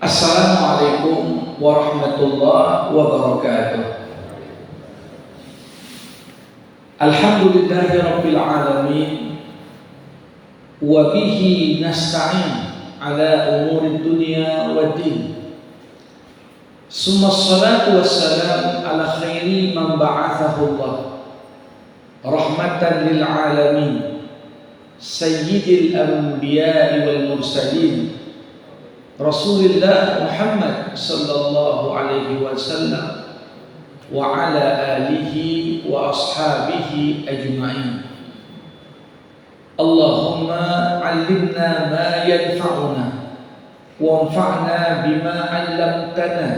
Assalamualaikum warahmatullahi wabarakatuh. Alhamdulillahi rabbil alamin, wa bihi nasta'in ala umuri dunya waddin. Summa salatu wassalam ala khairi man ba'athahu Allah rahmatan lil alamin, sayyidil anbiya'i wal mursalin, Rasulullah Muhammad sallallahu alaihi wasallam wa ala alihi wa ashabihi ajma'in. Allahumma 'allimna ma yanfa'una wanfa'na bima 'allamtana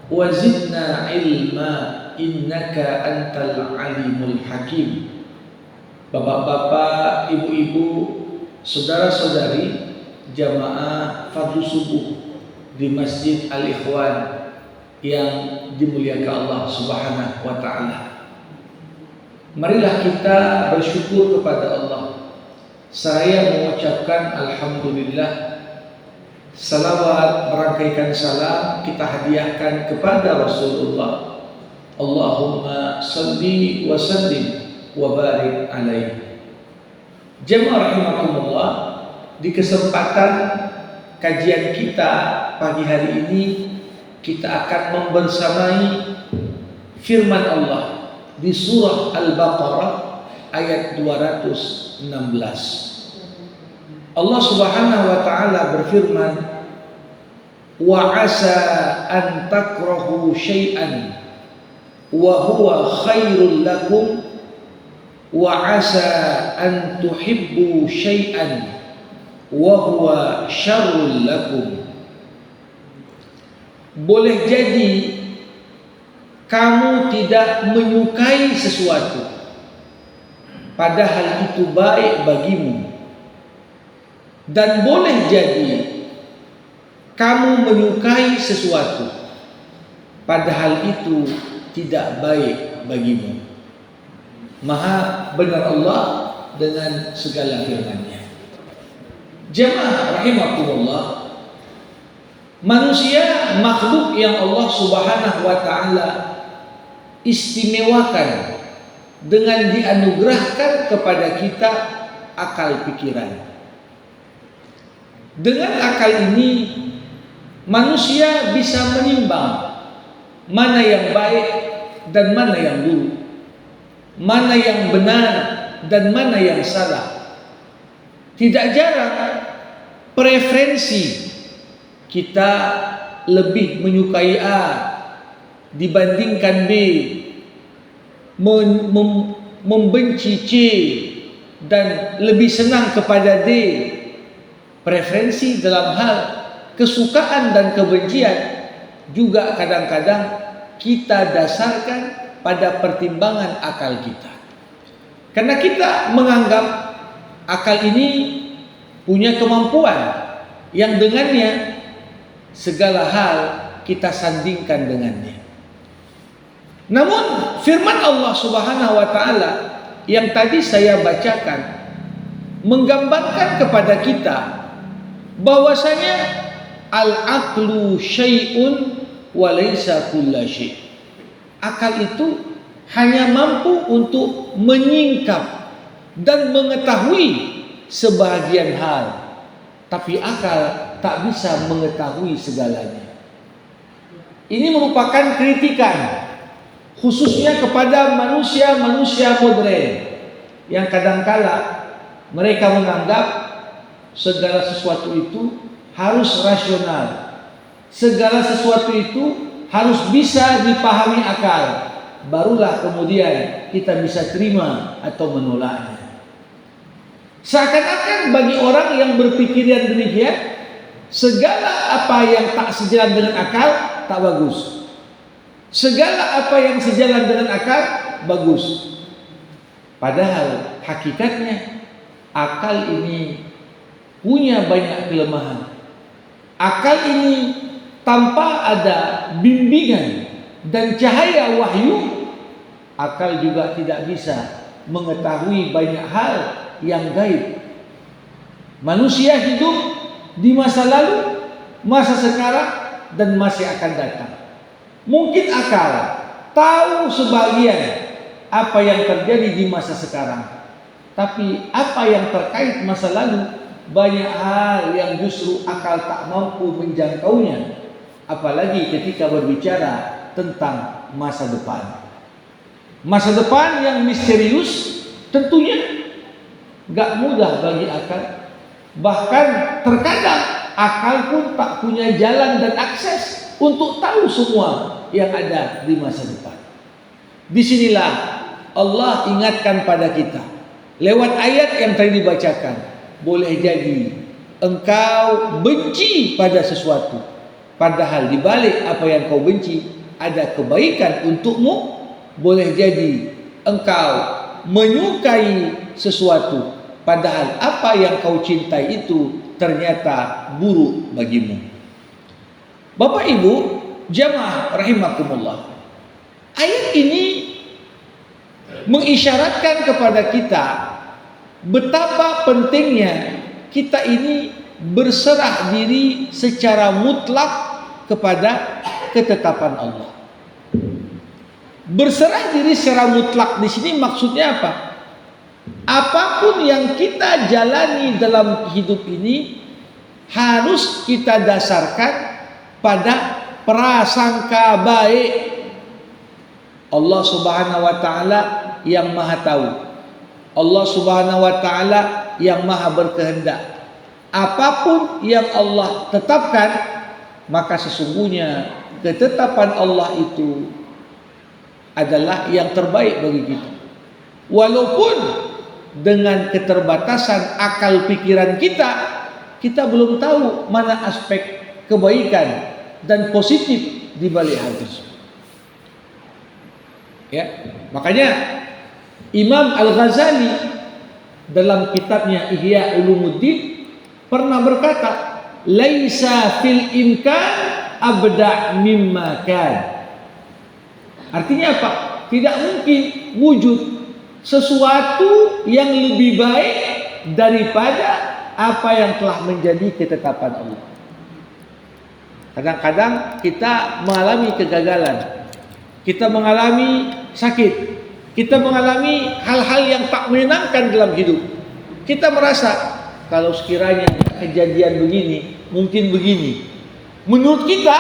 wa zidna 'ilma innaka antal alimul hakim. Bapak-bapak, ibu-ibu, saudara-saudari jamaah Fardhu Subuh di Masjid Al-Ikhwan yang dimuliakan Allah Subhanahu wa taala. Marilah kita bersyukur kepada Allah. Saya mengucapkan alhamdulillah. Salawat merangkaikan salam kita hadiahkan kepada Rasulullah. Allahumma salli wa sallim wa barik alaihi. Jemaah rahimakumullah, di kesempatan kajian kita pagi hari ini kita akan membersamai firman Allah di surah Al-Baqarah ayat 216. Allah Subhanahu wa taala berfirman, wa asa an takrahu syai'an wa huwa khairul lakum wa asa an tuhibbu syai'an wa huwa syarrul lakum. Boleh jadi kamu tidak menyukai sesuatu padahal itu baik bagimu, dan boleh jadi kamu menyukai sesuatu padahal itu tidak baik bagimu. Maha benar Allah dengan segala firman-Nya. Jemaah rahimakumullah, manusia makhluk yang Allah Subhanahu wa taala istimewakan dengan dianugerahkan kepada kita akal pikiran. Dengan akal ini manusia bisa menimbang mana yang baik dan mana yang buruk, mana yang benar dan mana yang salah. Tidak jarang preferensi kita lebih menyukai A dibandingkan B, membenci C dan lebih senang kepada D. Preferensi dalam hal kesukaan dan kebencian juga kadang-kadang kita dasarkan pada pertimbangan akal kita, karena kita menganggap akal ini punya kemampuan yang dengannya segala hal kita sandingkan dengannya. Namun firman Allah Subhanahu wa taala yang tadi saya bacakan menggambarkan kepada kita bahwasanya al-aqlu syai'un wa laysa kullu syai'. Akal itu hanya mampu untuk menyingkap dan mengetahui sebahagian hal, tapi akal tak bisa mengetahui segalanya. Ini merupakan kritikan khususnya kepada manusia-manusia modern yang kadangkala mereka menganggap segala sesuatu itu harus rasional, segala sesuatu itu harus bisa dipahami akal, barulah kemudian kita bisa terima atau menolaknya. Seakan-akan bagi orang yang berpikiran demikian, segala apa yang tak sejalan dengan akal tak bagus, segala apa yang sejalan dengan akal bagus. Padahal hakikatnya akal ini punya banyak kelemahan. Akal ini tanpa ada bimbingan dan cahaya wahyu, akal juga tidak bisa mengetahui banyak hal yang gaib. Manusia hidup di masa lalu masa sekarang, dan masih akan datang. Mungkin akal tahu sebagian apa yang terjadi di masa sekarang, tapi apa yang terkait masa lalu, banyak hal yang justru akal tak mampu menjangkaunya, apalagi ketika berbicara tentang masa depan. Masa depan yang misterius tentunya gak mudah bagi akal. Bahkan terkadang akal pun tak punya jalan dan akses untuk tahu semua yang ada di masa depan. Disinilah Allah ingatkan pada kita lewat ayat yang tadi dibacakan. Boleh jadi engkau benci pada sesuatu, padahal di balik apa yang kau benci ada kebaikan untukmu. Boleh jadi engkau menyukai sesuatu, padahal apa yang kau cintai itu ternyata buruk bagimu. Bapak Ibu jamaah rahimakumullah, ayat ini mengisyaratkan kepada kita betapa pentingnya kita ini berserah diri secara mutlak kepada ketetapan Allah. Berserah diri secara mutlak di sini maksudnya apa? Apapun yang kita jalani dalam hidup ini harus kita dasarkan pada prasangka baik. Allah Subhanahu wa taala yang Maha tahu. Allah Subhanahu wa taala yang Maha berkehendak. Apapun yang Allah tetapkan, maka sesungguhnya ketetapan Allah itu adalah yang terbaik bagi kita. Walaupun dengan keterbatasan akal pikiran kita, kita belum tahu mana aspek kebaikan dan positif di balik hal tersebut. Ya, makanya Imam Al-Ghazali dalam kitabnya Ihya Ulumuddin pernah berkata, "Laisa fil imkan abda' mimma kan." Artinya apa? Tidak mungkin wujud sesuatu yang lebih baik daripada apa yang telah menjadi ketetapan Allah. Kadang-kadang kita mengalami kegagalan, kita mengalami sakit, kita mengalami hal-hal yang tak menyenangkan dalam hidup. Kita merasa kalau sekiranya kejadian begini, mungkin begini. Menurut kita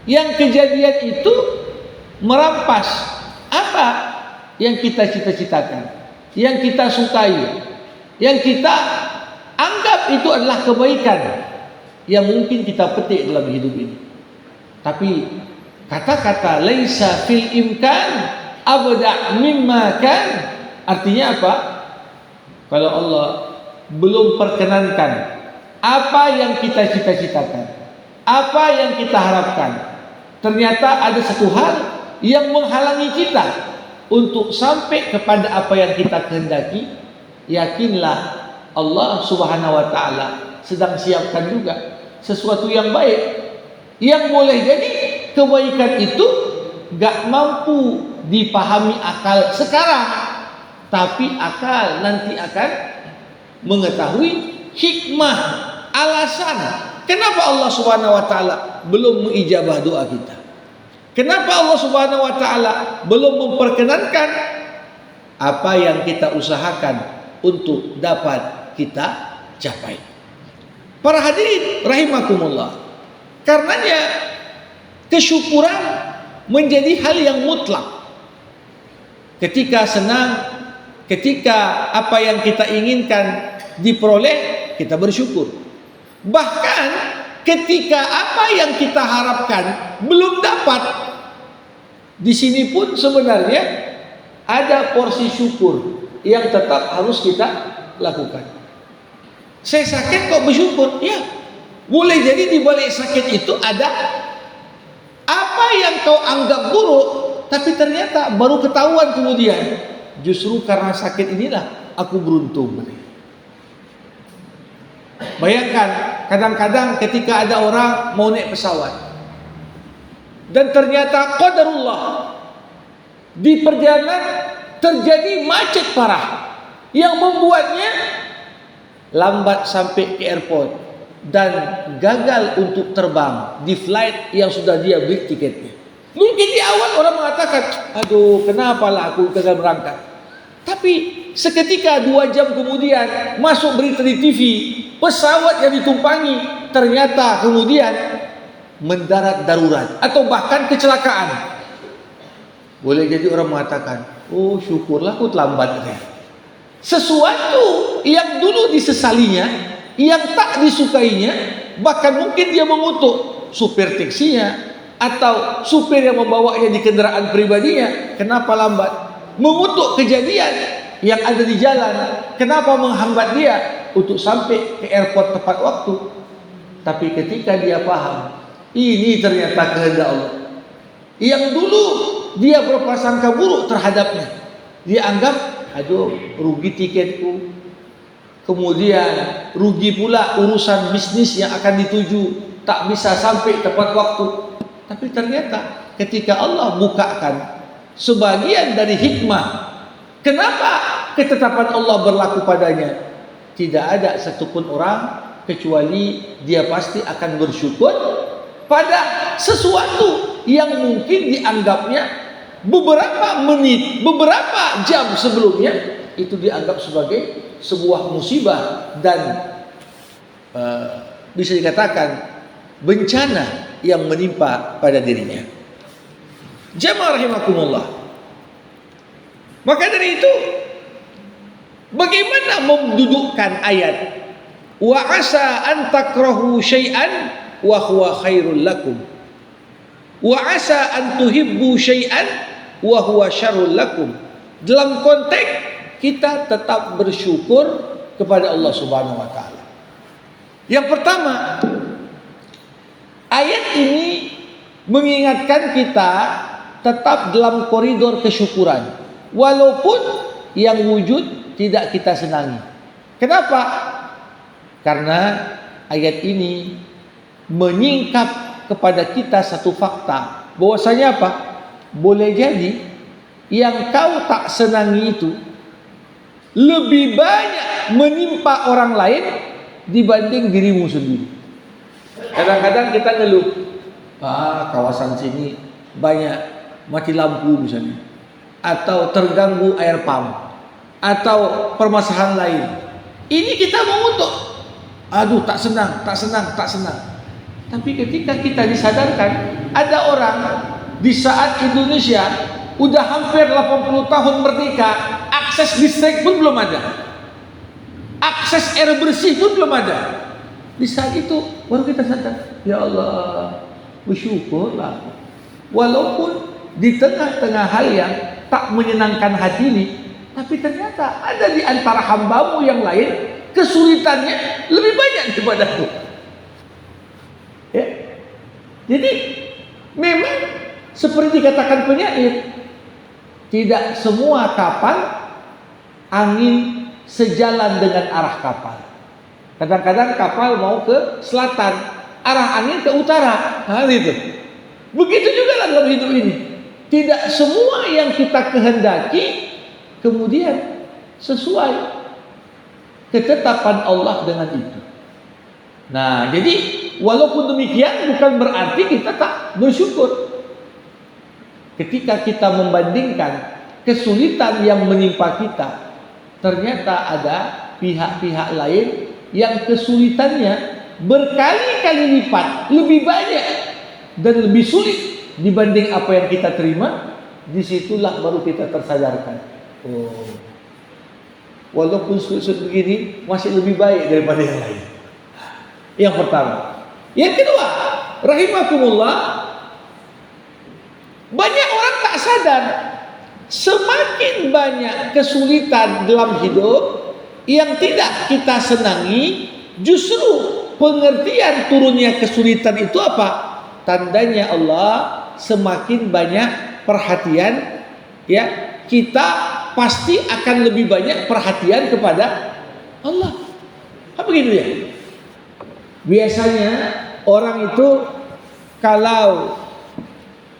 yang kejadian itu merampas apa yang kita cita-citakan, yang kita sukai, yang kita anggap itu adalah kebaikan yang mungkin kita petik dalam hidup ini. Tapi kata-kata laisa fil imkan abda' mimma kan, artinya apa? Kalau Allah belum perkenankan apa yang kita cita-citakan, apa yang kita harapkan, ternyata ada satu hal yang menghalangi kita untuk sampai kepada apa yang kita kehendaki, yakinlah Allah Subhanahu wa taala sedang siapkan juga sesuatu yang baik, yang boleh jadi kebaikan itu gak mampu dipahami akal sekarang, tapi akal nanti akan mengetahui hikmah, alasan kenapa Allah Subhanahu wa taala belum mengijabah doa kita. Kenapa Allah Subhanahu wa taala belum memperkenankan apa yang kita usahakan untuk dapat kita capai. Para hadirin rahimakumullah, karenanya kesyukuran menjadi hal yang mutlak. Ketika senang, ketika apa yang kita inginkan diperoleh, kita bersyukur. Bahkan ketika apa yang kita harapkan belum dapat, di sini pun sebenarnya ada porsi syukur yang tetap harus kita lakukan. Saya sakit kok bersyukur? Ya, boleh jadi di balik sakit itu ada apa yang kau anggap buruk, tapi ternyata baru ketahuan kemudian, justru karena sakit inilah aku beruntung. Bayangkan kadang-kadang ketika ada orang mau naik pesawat dan ternyata qadarullah di perjalanan terjadi macet parah yang membuatnya lambat sampai ke airport. dan gagal untuk terbang di flight yang sudah dia beli tiketnya. Mungkin di awal orang mengatakan, aduh kenapa lah aku gagal berangkat. Tapi seketika 2 jam kemudian masuk berita di TV, pesawat yang ditumpangi ternyata kemudian mendarat darurat atau bahkan kecelakaan. Boleh jadi orang mengatakan, oh syukurlah aku terlambat. Sesuatu yang dulu disesalinya, yang tak disukainya, bahkan mungkin dia mengutuk supir taksinya atau supir yang membawanya di kendaraan pribadinya, kenapa lambat? Mengutuk kejadian yang ada di jalan, kenapa menghambat dia untuk sampai ke airport tepat waktu. Tapi ketika dia paham, ini ternyata kehendak Allah, yang dulu dia berprasangka buruk terhadapnya, dia anggap, aduh rugi tiketku, kemudian rugi pula urusan bisnis yang akan dituju, tak bisa sampai tepat waktu. Tapi ternyata ketika Allah bukakan sebagian dari hikmah, kenapa ketetapan Allah berlaku padanya, tidak ada satupun orang kecuali dia pasti akan bersyukur pada sesuatu yang mungkin dianggapnya beberapa menit, beberapa jam sebelumnya itu dianggap sebagai sebuah musibah dan bisa dikatakan bencana yang menimpa pada dirinya. Jamaah rahimakumullah. Maka dari itu, bagaimana mendudukkan ayat wa asa an takrahu syai'an wa huwa khairul lakum wa asa an tuhibbu syai'an wa huwa syarrul lakum. Dalam konteks kita tetap bersyukur kepada Allah Subhanahu wa taala. Yang pertama, ayat ini mengingatkan kita tetap dalam koridor kesyukuran walaupun yang wujud tidak kita senangi. Kenapa? Karena ayat ini menyingkap kepada kita satu fakta, bahwasanya apa? Boleh jadi yang kau tak senangi itu lebih banyak menimpa orang lain dibanding dirimu sendiri. Kadang-kadang kita ngeluh, kawasan sini banyak mati lampu misalnya, atau terganggu air pump, atau permasalahan lain. Ini kita mengutuk, aduh tak senang. Tapi ketika kita disadarkan, ada orang di saat Indonesia udah hampir 80 tahun merdeka, akses listrik pun belum ada, akses air bersih pun belum ada. Di saat itu baru kita sadar, ya Allah, bersyukurlah. Walaupun di tengah-tengah hal yang tak menyenangkan hati ini, tapi ternyata ada di antara hambamu yang lain kesulitannya lebih banyak daripadaku. Ya. Jadi memang seperti dikatakan penyair, tidak semua kapal angin sejalan dengan arah kapal. Kadang-kadang kapal mau ke selatan, arah angin ke utara. Itu. Begitu juga dalam hidup ini. Tidak semua yang kita kehendaki kemudian sesuai ketetapan Allah dengan itu. Nah, jadi walaupun demikian bukan berarti kita tak bersyukur. Ketika kita membandingkan kesulitan yang menimpa kita, ternyata ada pihak-pihak lain yang kesulitannya berkali-kali lipat lebih banyak dan lebih sulit dibanding apa yang kita terima. Disitulah baru kita tersadarkan, oh, walaupun sulit-sulit begini masih lebih baik daripada yang lain. Yang pertama. Yang kedua, rahimakumullah, banyak orang tak sadar semakin banyak kesulitan dalam hidup yang tidak kita senangi, justru pengertian turunnya kesulitan itu apa? Tandanya Allah semakin banyak perhatian, ya, kita pasti akan lebih banyak perhatian kepada Allah. Apa begitu ya? Biasanya orang itu kalau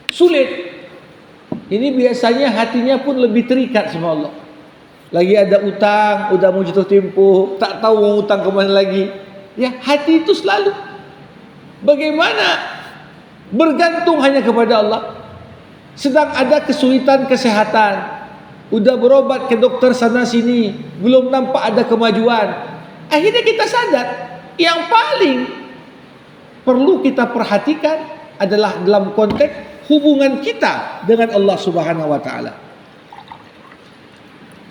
sulit, ini biasanya hatinya pun lebih terikat sama Allah. Lagi ada utang, udah mau jatuh tempo, tak tahu mau utang kemana lagi. Ya, hati itu selalu bagaimana bergantung hanya kepada Allah. Sedang ada kesulitan kesehatan, udah berobat ke dokter sana sini, belum nampak ada kemajuan. Akhirnya kita sadar, yang paling perlu kita perhatikan adalah dalam konteks hubungan kita dengan Allah Subhanahu wa taala.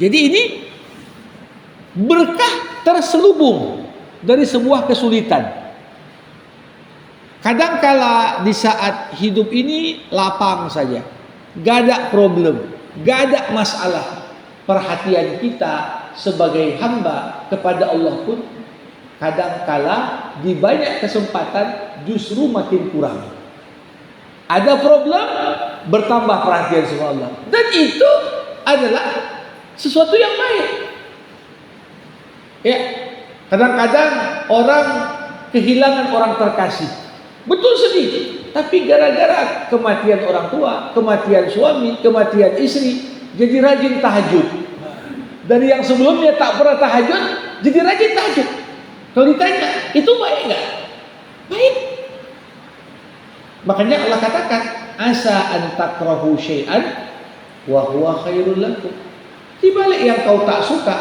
Jadi ini berkah terselubung dari sebuah kesulitan. Kadangkala di saat hidup ini lapang saja, gak ada problem, gak ada masalah. Perhatian kita sebagai hamba kepada Allah pun kadangkala di banyak kesempatan justru makin kurang. Ada problem, bertambah perhatian sama Allah. Dan itu adalah sesuatu yang baik. Ya, kadang-kadang orang kehilangan orang terkasih. Betul sedih, tapi gara-gara kematian orang tua, kematian suami, kematian istri, jadi rajin tahajud. Dari yang sebelumnya tak pernah tahajud, jadi rajin tahajud. Kalau ditanya, itu baik enggak? Baik. Makanya Allah katakan, asa an takrahu syai'an wa huwa khairul lakum. Di balik yang kau tak suka,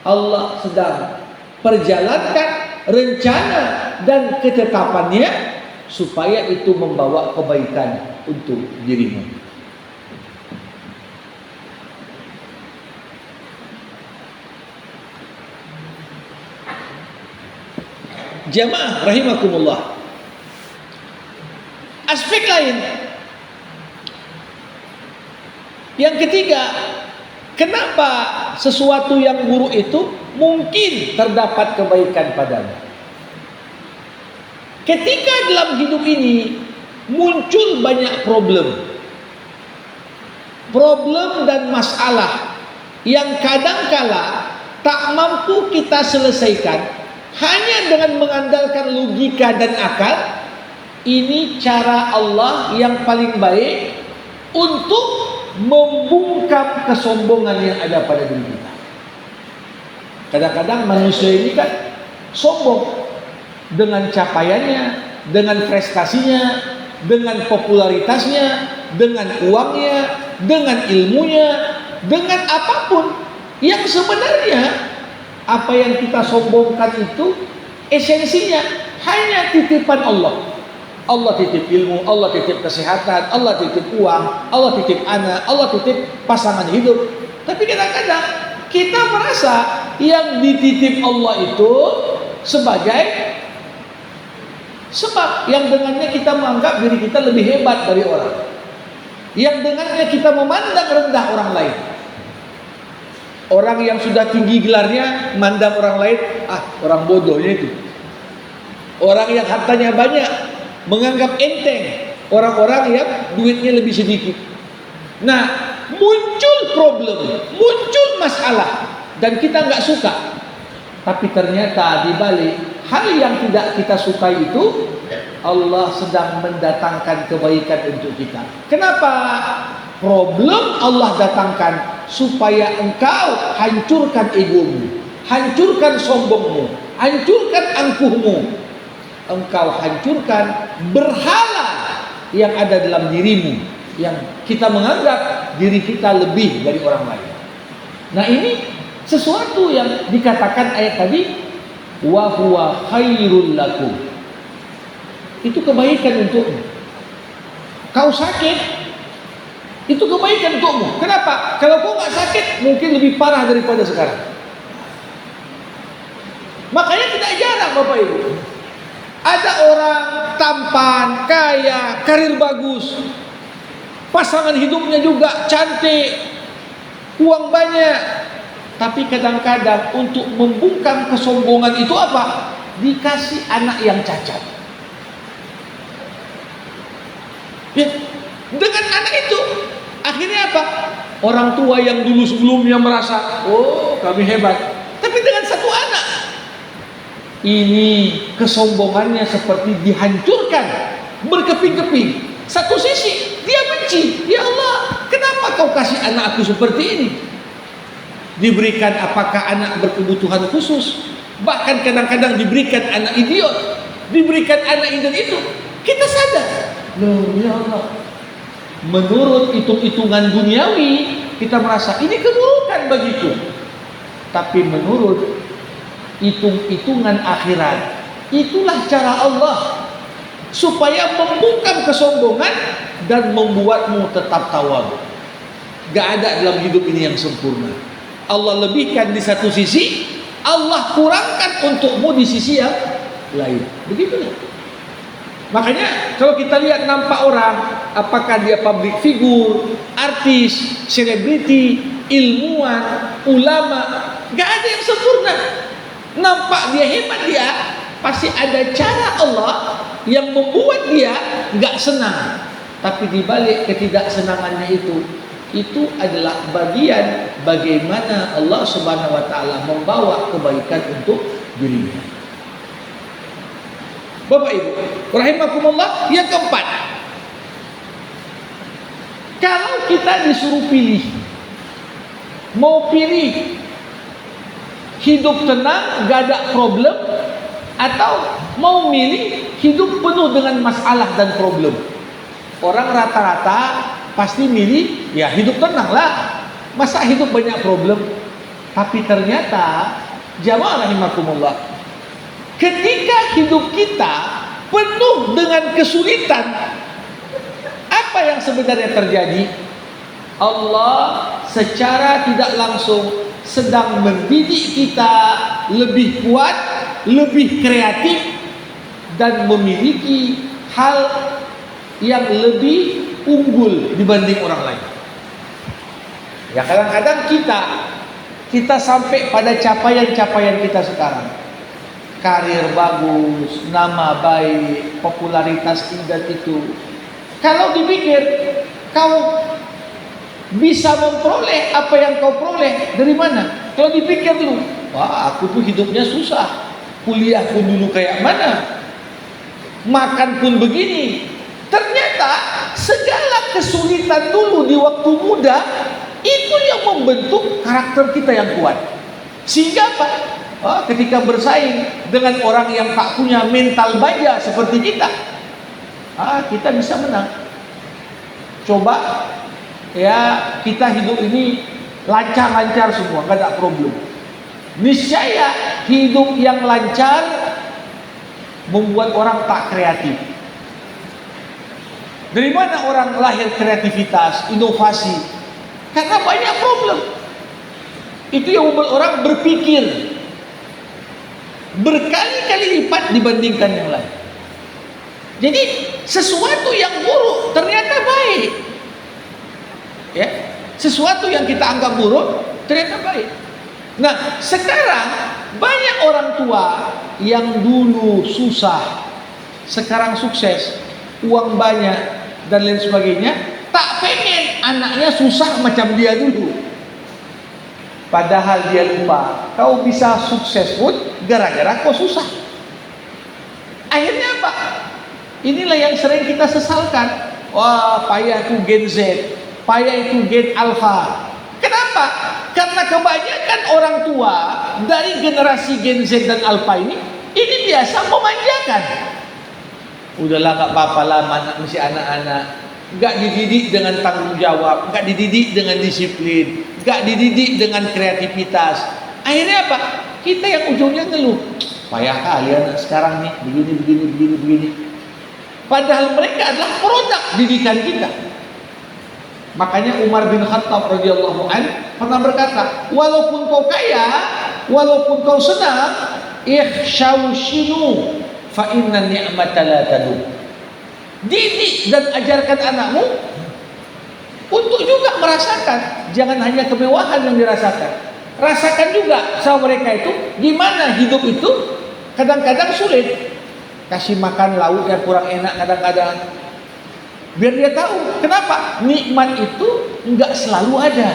Allah sedang perjalankan rencana dan ketetapannya supaya itu membawa kebaikan untuk dirimu. Jamaah rahimakumullah. Aspek lain yang ketiga, kenapa sesuatu yang buruk itu mungkin terdapat kebaikan padanya? Ketika dalam hidup ini muncul banyak problem dan masalah yang kadangkala tak mampu kita selesaikan hanya dengan mengandalkan logika dan akal, ini cara Allah yang paling baik untuk membungkam kesombongan yang ada pada diri kita. Kadang-kadang manusia ini kan sombong dengan capaiannya, dengan prestasinya, dengan popularitasnya, dengan uangnya, dengan ilmunya, dengan apapun yang sebenarnya apa yang kita sombongkan itu esensinya hanya titipan Allah. Allah titip ilmu, Allah titip kesehatan, Allah titip uang, Allah titip anak, Allah titip pasangan hidup. Tapi kadang-kadang kita merasa yang dititip Allah itu sebagai sebab yang dengannya kita menganggap diri kita lebih hebat dari orang, yang dengannya kita memandang rendah orang lain. Orang yang sudah tinggi gelarnya mandang orang lain, orang bodohnya itu. Orang yang hartanya banyak menganggap enteng orang-orang yang duitnya lebih sedikit. Nah, muncul problem, muncul masalah, dan kita nggak suka. Tapi ternyata di balik hal yang tidak kita suka itu, Allah sedang mendatangkan kebaikan untuk kita. Kenapa? Problem Allah datangkan supaya engkau hancurkan egomu, hancurkan sombongmu, hancurkan angkuhmu. Engkau hancurkan berhala yang ada dalam dirimu, yang kita menganggap diri kita lebih dari orang lain. Nah, ini sesuatu yang dikatakan ayat tadi, wa huwa khairul lakum. Itu kebaikan untukmu. Kau sakit, itu kebaikan untukmu. Kenapa? Kalau kau nggak sakit, mungkin lebih parah daripada sekarang. Makanya tidak jarang Bapak Ibu, ada orang tampan, kaya, karir bagus, pasangan hidupnya juga cantik, uang banyak, tapi kadang-kadang untuk membungkam kesombongan itu apa? Dikasih anak yang cacat. Ya, dengan anak itu akhirnya apa? Orang tua yang dulu sebelumnya merasa, oh kami hebat, tapi dengan satu anak ini kesombongannya seperti dihancurkan, berkeping-keping. Satu sisi dia benci, ya Allah, kenapa kau kasih anak aku seperti ini? Diberikan apakah anak berkebutuhan khusus, Bahkan kadang-kadang diberikan anak idiot, diberikan anak idiot itu, kita sadar, loh ya Allah, menurut hitung-hitungan duniawi kita merasa ini keburukan bagiku. Tapi menurut hitung-hitungan akhirat, itulah cara Allah supaya membungkam kesombongan dan membuatmu tetap tawadu. Gak ada dalam hidup ini yang sempurna. Allah lebihkan di satu sisi, Allah kurangkan untukmu di sisi yang lain. Begitulah. Makanya kalau kita lihat nampak orang, apakah dia public figure, artis, selebriti, ilmuwan, ulama, gak ada yang sempurna. Nampak dia hebat, dia pasti ada cara Allah yang membuat dia gak senang. Tapi dibalik ketidaksenangannya itu adalah bagian bagaimana Allah Subhanahu wa taala membawa kebaikan untuk dirinya. Bapak Ibu, rahimakumullah, yang keempat, kalau kita disuruh pilih, mau pilih hidup tenang, gak ada problem, atau mau milih hidup penuh dengan masalah dan problem, orang rata-rata pasti milih ya hidup tenang lah. Masa hidup banyak problem? Tapi ternyata jamaah rahimakumullah, ketika hidup kita penuh dengan kesulitan, apa yang sebenarnya terjadi? Allah secara tidak langsung sedang mendidik kita lebih kuat, lebih kreatif, dan memiliki hal yang lebih unggul dibanding orang lain. Ya kadang-kadang kita sampai pada capaian-capaian kita sekarang, karir bagus, nama baik, popularitas ini dan itu. Kalau dipikir kau bisa memperoleh apa yang kau peroleh dari mana? Kalau dipikir dulu, wah aku tuh hidupnya susah, kuliah pun dulu kayak mana, makan pun begini. Ternyata segala kesulitan dulu di waktu muda itu yang membentuk karakter kita yang kuat. Sehingga apa? Ketika bersaing dengan orang yang tak punya mental baja seperti kita, kita bisa menang. Coba ya kita hidup ini lancar-lancar semua, gak ada problem. Niscaya hidup yang lancar membuat orang tak kreatif. Dari mana orang lahir kreativitas, inovasi? Karena banyak problem. Itu yang membuat orang berpikir berkali-kali lipat dibandingkan yang lain. Jadi sesuatu yang buruk ternyata baik. Ya, sesuatu yang kita anggap buruk ternyata baik. Nah, sekarang banyak orang tua yang dulu susah, sekarang sukses, uang banyak dan lain sebagainya, tak pengen anaknya susah macam dia dulu. Padahal dia lupa, kau bisa sukses pun gara-gara kau susah. Akhirnya apa? Inilah yang sering kita sesalkan. Wah, payah itu Gen Z, payah itu Gen Alpha. Kenapa? Karena kebanyakan orang tua dari generasi Gen Z dan Alpha ini biasa memanjakan. Udahlah gak apa-apa lah, masih anak-anak, gak dididik dengan tanggung jawab, gak dididik dengan disiplin, gak dididik dengan kreativitas. Akhirnya apa? Kita yang ujungnya ngeluh, payah kali anak sekarang nih, begini. Padahal mereka adalah produk didikan kita. Makanya Umar bin Khattab radhiyallahu anhu pernah berkata, walaupun kau kaya, walaupun kau senang, ikhshawshinu fa inna ni'mata la tadum. Didik dan ajarkan anakmu untuk juga merasakan, jangan hanya kemewahan yang dirasakan. Rasakan juga sama mereka itu gimana hidup itu kadang-kadang sulit. Kasih makan lauk yang kurang enak kadang-kadang, biar dia tahu kenapa nikmat itu enggak selalu ada.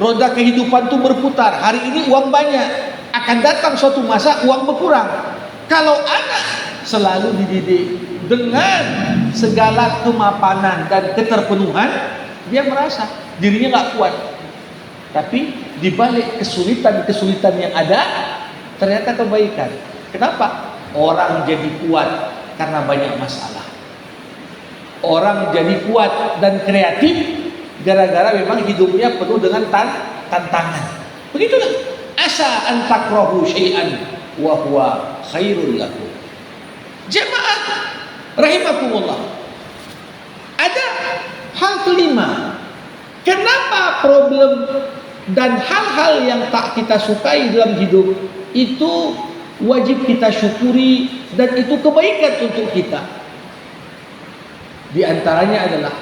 Roda kehidupan itu berputar. Hari ini uang banyak, akan datang suatu masa uang berkurang. Kalau anak selalu dididik dengan segala kemapanan dan keterpenuhan, dia merasa dirinya nggak kuat. Tapi di balik kesulitan-kesulitan yang ada, ternyata kebaikan. Kenapa? Orang jadi kuat karena banyak masalah. Orang jadi kuat dan kreatif gara-gara memang hidupnya penuh dengan tantangan. Begitulah. Asa an takrahu syai'an wa huwa khairul lakum. Jemaah rahimakumullah. Ada hal kelima. Kenapa problem dan hal-hal yang tak kita sukai dalam hidup itu wajib kita syukuri dan itu kebaikan untuk kita? Di antaranya adalah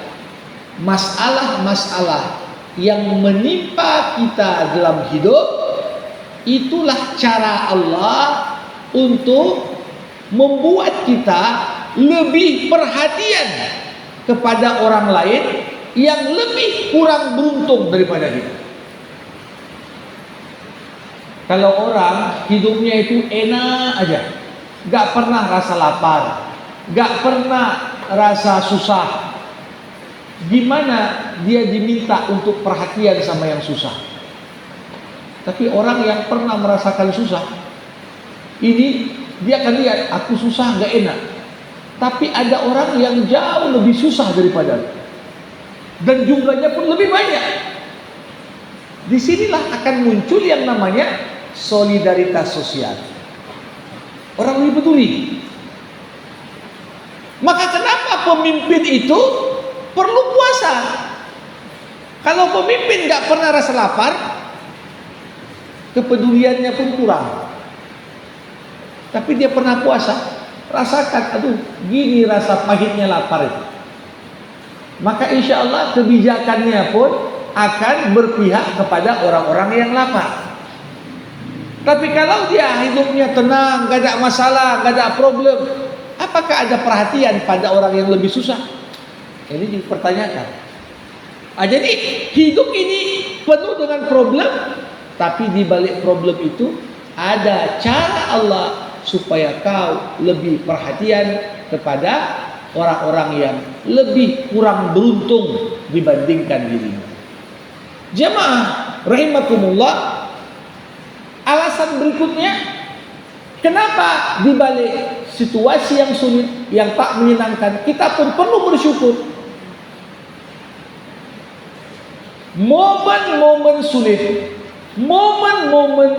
masalah-masalah yang menimpa kita dalam hidup. Itulah cara Allah untuk membuat kita lebih perhatian kepada orang lain yang lebih kurang beruntung daripada kita. Kalau orang hidupnya itu enak aja, gak pernah rasa lapar, gak pernah rasa susah, gimana dia diminta untuk perhatian sama yang susah? Tapi orang yang pernah merasakan susah, ini dia akan lihat, aku susah gak enak. Tapi ada orang yang jauh lebih susah daripada, dan jumlahnya pun lebih banyak. Disinilah akan muncul yang namanya solidaritas sosial. Orang lebih peduli. Maka kenapa pemimpin itu perlu puasa? Kalau pemimpin gak pernah rasa lapar, kepeduliannya pun kurang. Tapi dia pernah puasa, rasakan, aduh, gini rasa pahitnya lapar itu. Maka insya Allah kebijakannya pun akan berpihak kepada orang-orang yang lapar. Tapi kalau dia hidupnya tenang, gak ada masalah, gak ada problem, apakah ada perhatian pada orang yang lebih susah? Ini dipertanyakan. Jadi hidup ini penuh dengan problem, tapi di balik problem itu ada cara Allah supaya kau lebih perhatian kepada orang-orang yang lebih kurang beruntung dibandingkan dirimu. Jemaah rahimakumullah, alasan berikutnya kenapa di balik situasi yang sulit, yang tak menyenangkan, kita pun perlu bersyukur. Momen-momen sulit, momen-momen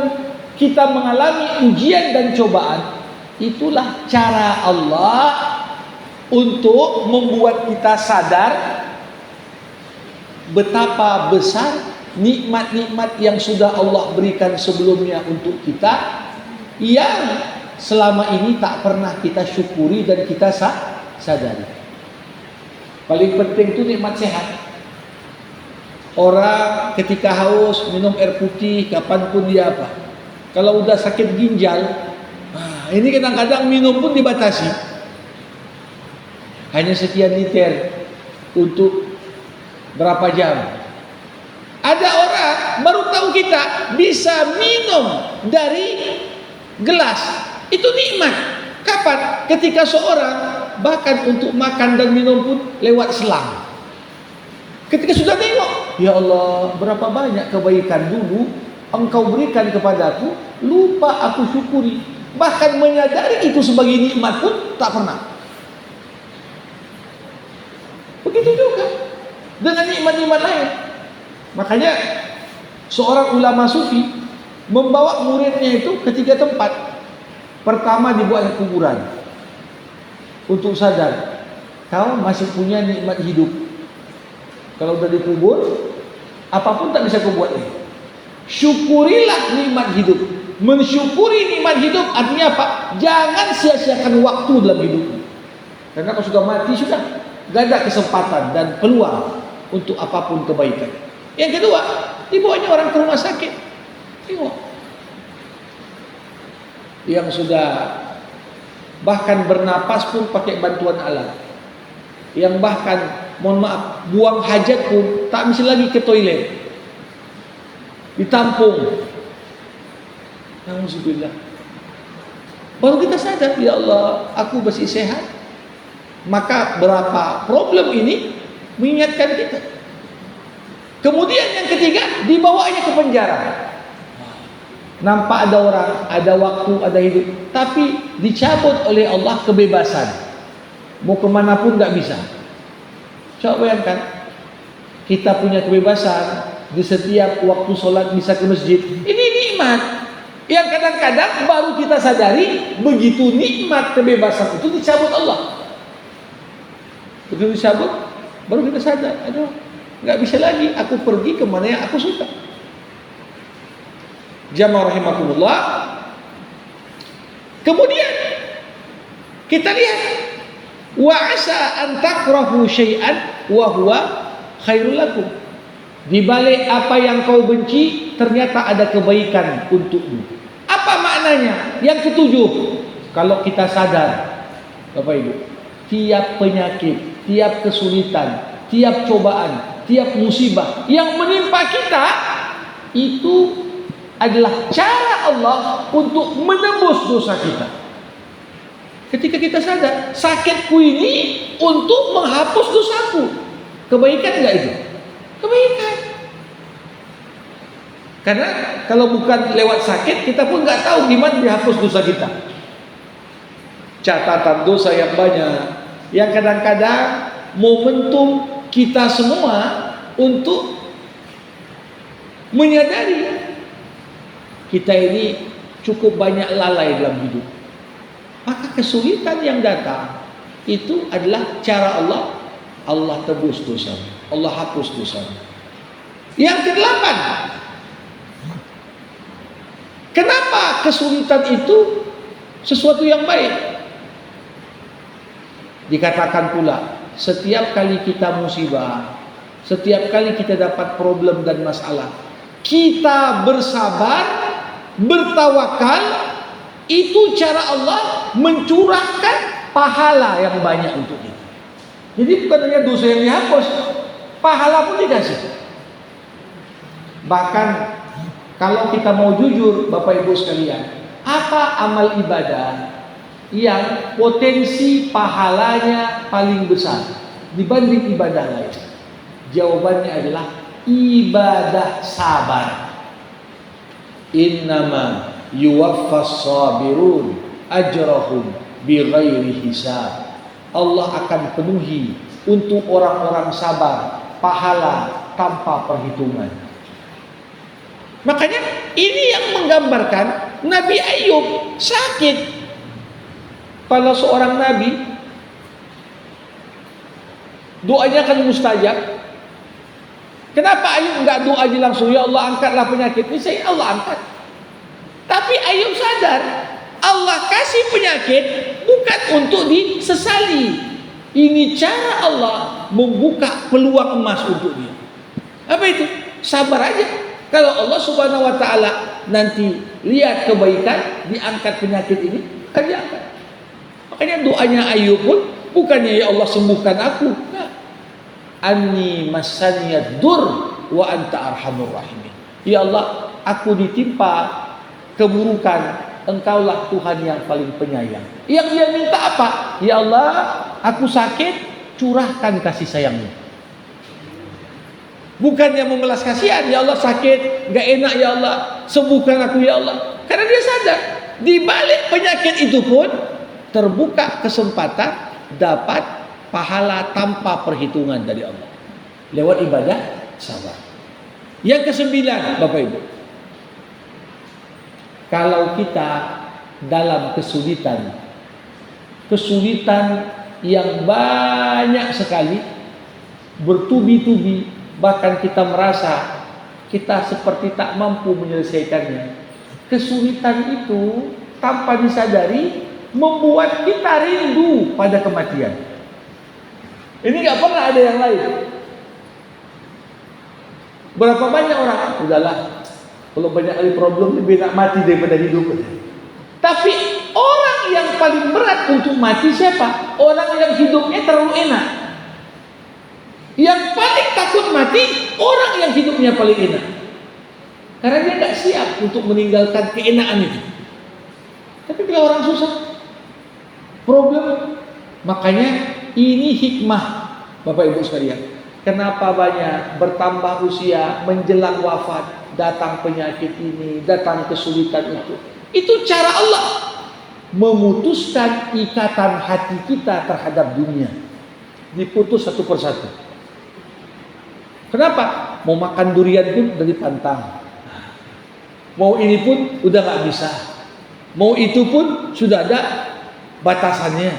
kita mengalami ujian dan cobaan, itulah cara Allah untuk membuat kita sadar betapa besar nikmat-nikmat yang sudah Allah berikan sebelumnya untuk kita, yang selama ini tak pernah kita syukuri dan kita sadari. Paling penting itu nikmat sehat. Orang ketika haus minum air putih kapanpun dia apa. Kalau udah sakit ginjal, ini kadang-kadang minum pun dibatasi. Hanya sekian liter untuk berapa jam. Ada orang baru tahu kita bisa minum dari gelas. Itu nikmat. Kapan? Ketika seorang bahkan untuk makan dan minum pun lewat selang. Ketika sudah tengok, ya Allah, berapa banyak kebaikan dulu Engkau berikan kepadaku, lupa aku syukuri. Bahkan menyadari itu sebagai nikmat pun tak pernah. Begitu juga dengan nikmat-nikmat lain. Makanya seorang ulama sufi membawa muridnya itu ke 3 tempat. Pertama dibuat kuburan untuk sadar kau masih punya nikmat hidup. Kalau sudah dikubur, apapun tak bisa kau buat lagi. Syukurilah nikmat hidup. Mensyukuri nikmat hidup artinya apa? Jangan sia-siakan waktu dalam hidup. Karena kalau sudah mati sudah, gak ada kesempatan dan peluang untuk apapun kebaikan. Yang kedua, dibawanya orang ke rumah sakit. Tengok. Yang sudah bahkan bernapas pun pakai bantuan alat. Yang bahkan, mohon maaf, buang hajat pun tak mesti lagi ke toilet. Ditampung. Alhamdulillah. Baru kita sadar, ya Allah, aku masih sehat. Maka berapa problem ini mengingatkan kita. Kemudian yang ketiga, dibawanya ke penjara. Nampak ada orang, ada waktu, ada hidup, tapi dicabut oleh Allah kebebasan. Mau kemana pun nggak bisa. Coba bayangkan, kita punya kebebasan di setiap waktu sholat bisa ke masjid. Ini nikmat yang kadang-kadang baru kita sadari begitu nikmat kebebasan itu dicabut Allah. Begitu dicabut, baru kita sadar, aduh, nggak bisa lagi. Aku pergi kemana yang aku suka. Jamaah rahimakumullah. Kemudian kita lihat, wa asa an takrahu syai'an wa huwa khairul lakum. Di balik apa yang kau benci ternyata ada kebaikan untukmu. Apa maknanya? Yang ketujuh, kalau kita sadar, Bapak Ibu, tiap penyakit, tiap kesulitan, tiap cobaan, tiap musibah yang menimpa kita itu adalah cara Allah untuk menembus dosa kita. Ketika kita sadar, sakitku ini untuk menghapus dosaku. Kebaikan enggak itu? Kebaikan. Karena kalau bukan lewat sakit, kita pun enggak tahu gimana dihapus dosa kita. Catatan dosa yang banyak, yang kadang-kadang momentum kita semua untuk menyadari kita ini cukup banyak lalai dalam hidup. Maka kesulitan yang datang itu adalah cara Allah. Allah tebus dosa, Allah hapus dosa. Yang kedelapan, kenapa kesulitan itu sesuatu yang baik? Dikatakan pula, setiap kali kita musibah, setiap kali kita dapat problem dan masalah, kita bersabar, bertawakal, itu cara Allah mencurahkan pahala yang banyak untuk kita. Jadi bukan hanya dosa yang dihapus, pahala pun dikasih. Bahkan kalau kita mau jujur, Bapak Ibu sekalian, apa amal ibadah yang potensi pahalanya paling besar dibanding ibadah lain? Jawabannya adalah ibadah sabar. Innama yuwaffas sabirun ajrahum bighairi hisab. Allah akan penuhi untuk orang-orang sabar pahala tanpa perhitungan. Makanya ini yang menggambarkan Nabi Ayub sakit. Kalau seorang nabi doanya kan mustajab. Kenapa Ayub enggak doa aja langsung, ya Allah angkatlah penyakit ini? Saya Allah angkat. Tapi Ayub sadar, Allah kasih penyakit bukan untuk disesali. Ini cara Allah membuka peluang emas untuk dia. Apa itu? Sabar aja. Kalau Allah Subhanahu wa taala nanti lihat kebaikan, diangkat penyakit ini, akan diangkat. Makanya doanya Ayub pun bukannya ya Allah sembuhkan aku. Nah, Anni masaniyad dur wa anta arhamur rahimin. Ya Allah, aku ditimpa keburukan, Engkaulah Tuhan yang paling penyayang. Yang dia minta apa? Ya Allah, aku sakit, curahkan kasih sayang-Mu. Bukannya memelas kasihan, ya Allah sakit, gak enak ya Allah, sembuhkan aku ya Allah. Karena dia sadar, di balik penyakit itu pun terbuka kesempatan dapat pahala tanpa perhitungan dari Allah lewat ibadah sabar. Yang kesembilan, Bapak Ibu, kalau kita dalam kesulitan yang banyak sekali, bertubi-tubi, bahkan kita merasa kita seperti tak mampu menyelesaikannya. Kesulitan itu tanpa disadari membuat kita rindu pada kematian. Ini gak pernah ada yang lain. Berapa banyak orang, udahlah, kalau banyak kali problem lebih nak mati daripada hidup. Tapi orang yang paling berat untuk mati siapa? Orang yang hidupnya terlalu enak. Yang paling takut mati orang yang hidupnya paling enak. Karena dia gak siap untuk meninggalkan keenakan itu. Tapi kalau orang susah, problem. Makanya ini hikmah, Bapak Ibu sekalian. Kenapa banyak bertambah usia menjelang wafat datang penyakit ini, datang kesulitan itu. Itu cara Allah memutuskan ikatan hati kita terhadap dunia. Diputus satu persatu. Kenapa? Mau makan durian pun udah dipantang. Mau ini pun udah gak bisa. Mau itu pun sudah ada batasannya.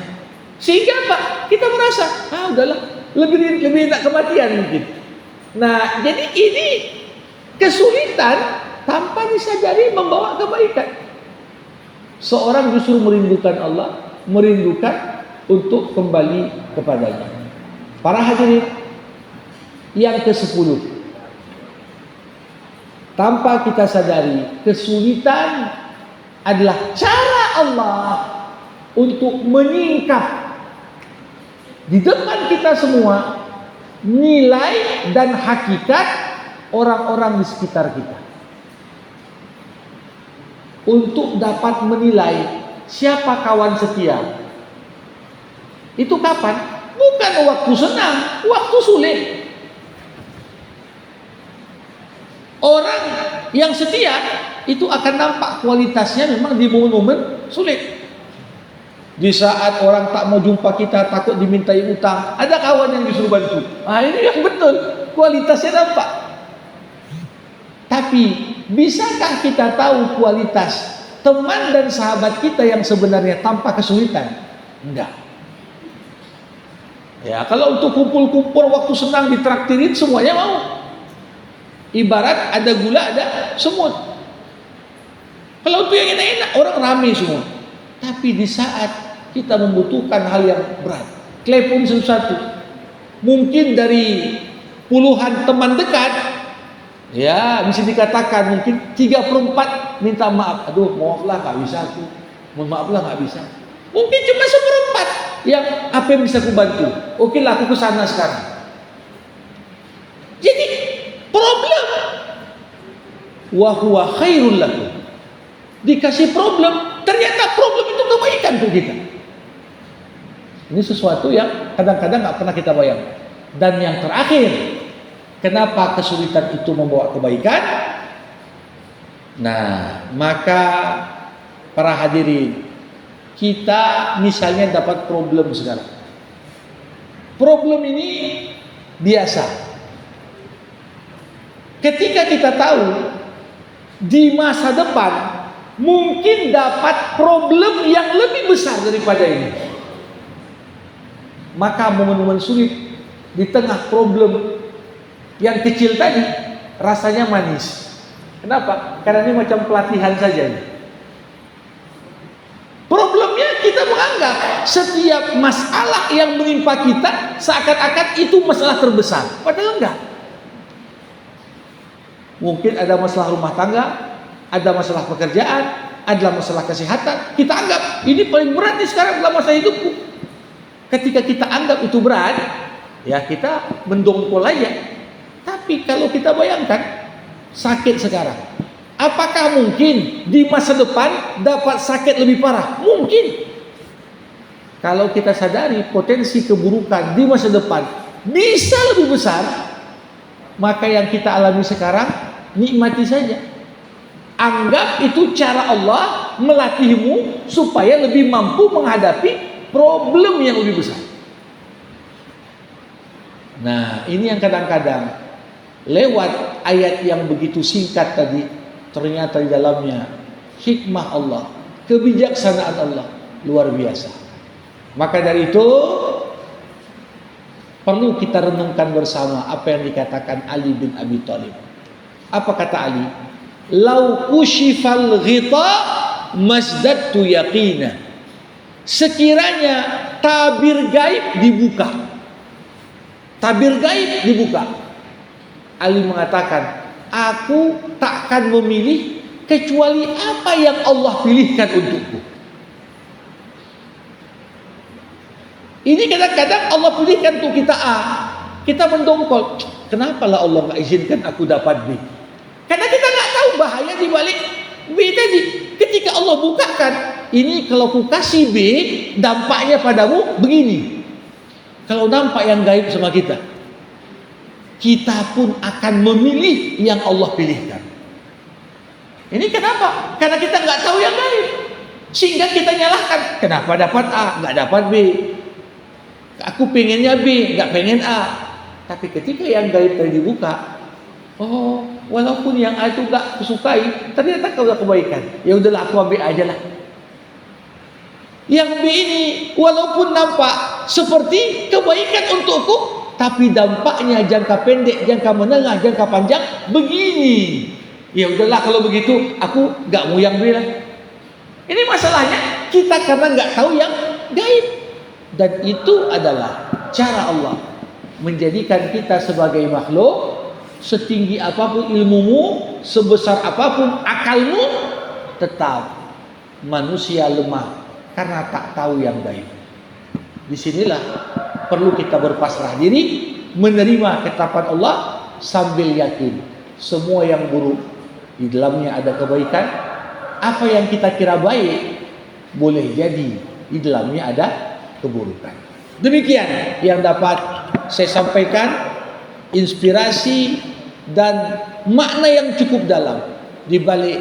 Sehingga apa? Kita merasa, udahlah, lebih enak kematian mungkin. Nah, jadi ini kesulitan tanpa disadari membawa kebaikan. Seorang justru merindukan Allah, merindukan untuk kembali kepadanya. Para hadirin yang ke-10, tanpa kita sadari, kesulitan adalah cara Allah untuk menyingkap di depan kita semua nilai dan hakikat orang-orang di sekitar kita. Untuk dapat menilai siapa kawan setia. Itu kapan? Bukan waktu senang, waktu sulit. Orang yang setia itu akan nampak kualitasnya memang di momen-momen sulit. Di saat orang tak mau jumpa kita, takut dimintai utang, ada kawan yang disuruh bantu. Ini yang betul, kualitasnya nampak. Tapi bisakah kita tahu kualitas teman dan sahabat kita yang sebenarnya tanpa kesulitan? Enggak. Ya, kalau untuk kumpul-kumpul waktu senang ditraktirin semuanya mau. Ibarat ada gula, ada semut. Kalau itu yang enak-enak, orang ramai semua. Tapi di saat kita membutuhkan hal yang berat, telepon satu-satu. Mungkin dari puluhan teman dekat, ya bisa dikatakan mungkin 3/4 minta maaf. Aduh, maaflah gak bisa aku. Mohon maaflah gak bisa. Mungkin cuma 1/4 yang apa yang bisa aku bantu. Oke lah, aku kesana sekarang. Jadi problem wa huwa khairul lakum. Dikasih problem, ternyata problem itu kebaikan untuk kita. Ini sesuatu yang kadang-kadang gak pernah kita bayangkan. Dan yang terakhir, kenapa kesulitan itu membawa kebaikan? Nah, maka para hadirin, kita misalnya dapat problem sekarang. Problem ini biasa. Ketika kita tahu di masa depan mungkin dapat problem yang lebih besar daripada ini, maka momen-momen sulit di tengah problem yang kecil tadi rasanya manis. Kenapa? Karena ini macam pelatihan saja. Problemnya kita menganggap setiap masalah yang menimpa kita seakan-akan itu masalah terbesar. Padahal enggak. Mungkin ada masalah rumah tangga, ada masalah pekerjaan, ada masalah kesehatan. Kita anggap ini paling berat nih sekarang dalam masa hidupku. Ketika kita anggap itu berat, ya kita mendongkol aja. Tapi kalau kita bayangkan sakit sekarang, apakah mungkin di masa depan dapat sakit lebih parah? Mungkin. Kalau kita sadari potensi keburukan di masa depan bisa lebih besar, maka yang kita alami sekarang nikmati saja. Anggap itu cara Allah melatihmu supaya lebih mampu menghadapi problem yang lebih besar. Nah, ini yang kadang-kadang lewat ayat yang begitu singkat tadi, ternyata di dalamnya hikmah Allah, kebijaksanaan Allah luar biasa. Maka dari itu perlu kita renungkan bersama apa yang dikatakan Ali bin Abi Thalib. Apa kata Ali? Lau kushifal ghita masdadtu yaqina. Sekiranya tabir gaib dibuka. Tabir gaib dibuka. Ali mengatakan, aku takkan memilih kecuali apa yang Allah pilihkan untukku. Ini kadang-kadang Allah pilihkan untuk kita A, kita mendongkol. Kenapa lah Allah nggak izinkan aku dapat B? Karena kita nggak tahu bahaya di balik B tadi. Ketika Allah bukakan, ini kalau aku kasih B, dampaknya padamu begini. Kalau nampak yang gaib sama kita, kita pun akan memilih yang Allah pilihkan. Ini kenapa? Karena kita nggak tahu yang gaib, sehingga kita nyalahkan. Kenapa dapat A, nggak dapat B? Aku pengennya B, nggak pengen A. Tapi ketika yang gaib tadi dibuka, oh, walaupun yang A itu nggak kusukai, ternyata kau udah kebaikan. Ya udahlah, aku ambil aja lah. Yang B ini walaupun nampak seperti kebaikan untukku, tapi dampaknya jangka pendek, jangka menengah, jangka panjang begini. Ya udahlah kalau begitu, aku nggak mau yang B lah. Ini masalahnya kita karena nggak tahu yang gaib, dan itu adalah cara Allah menjadikan kita sebagai makhluk, setinggi apapun ilmumu, sebesar apapun akalmu, tetap manusia lemah karena tak tahu yang gaib. Disinilah perlu kita berpasrah diri, menerima ketetapan Allah sambil yakin semua yang buruk di dalamnya ada kebaikan. Apa yang kita kira baik boleh jadi di dalamnya ada keburukan. Demikian yang dapat saya sampaikan, inspirasi dan makna yang cukup dalam di balik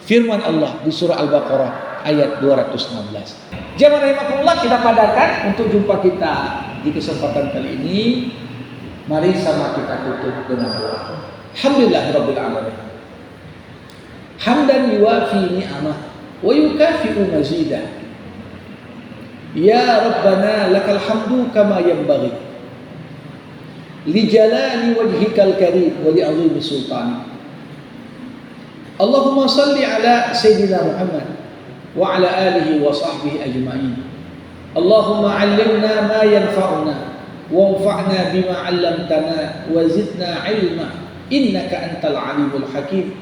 firman Allah di surah Al-Baqarah ayat 216. Jemaah rahimakumullah, kita padakan untuk jumpa kita di kesempatan kali ini. Mari sama kita tutup dengan doa. Alhamdulillahirabbil alamin. Hamdan yuwafi ni'amah wa yukafi'u mazidah. Ya Rabbana lakal hamdu kama yanbaghi li jalali wajhikal karim wa li 'azimi sultanik. Allahumma salli ala sayyidina Muhammad wa ala alihi wa sahbihi ajma'in. Allahumma 'allimna ma yanfa'una wanfa'na bima 'allamtana wa zidna 'ilma innaka antal 'alimul hakim.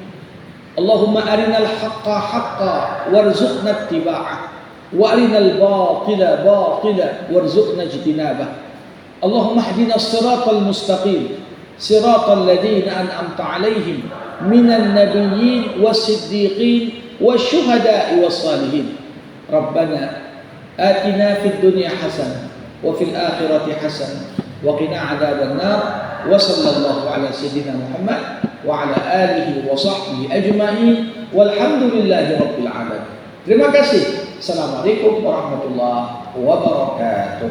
Allahumma arinal haqqa haqqan warzuqna ittiba'ah wa arinal batila batila warzuqna ijtinabah. Allahumma ihdina as-siratal mustaqim siratal ladzina an'amta 'alaihim minan nabiyyin was-siddiqin wasyuhada'i was-salihin. Rabbana atina fid dunya hasanah wa fil akhirati hasanah wa qina 'adzabannar. Wa sallallahu ala sayyidina Muhammad wa ala alihi wa sahbihi ajma'in walhamdulillahi rabbil alamin. Terima kasih. Assalamualaikum warahmatullahi wabarakatuh.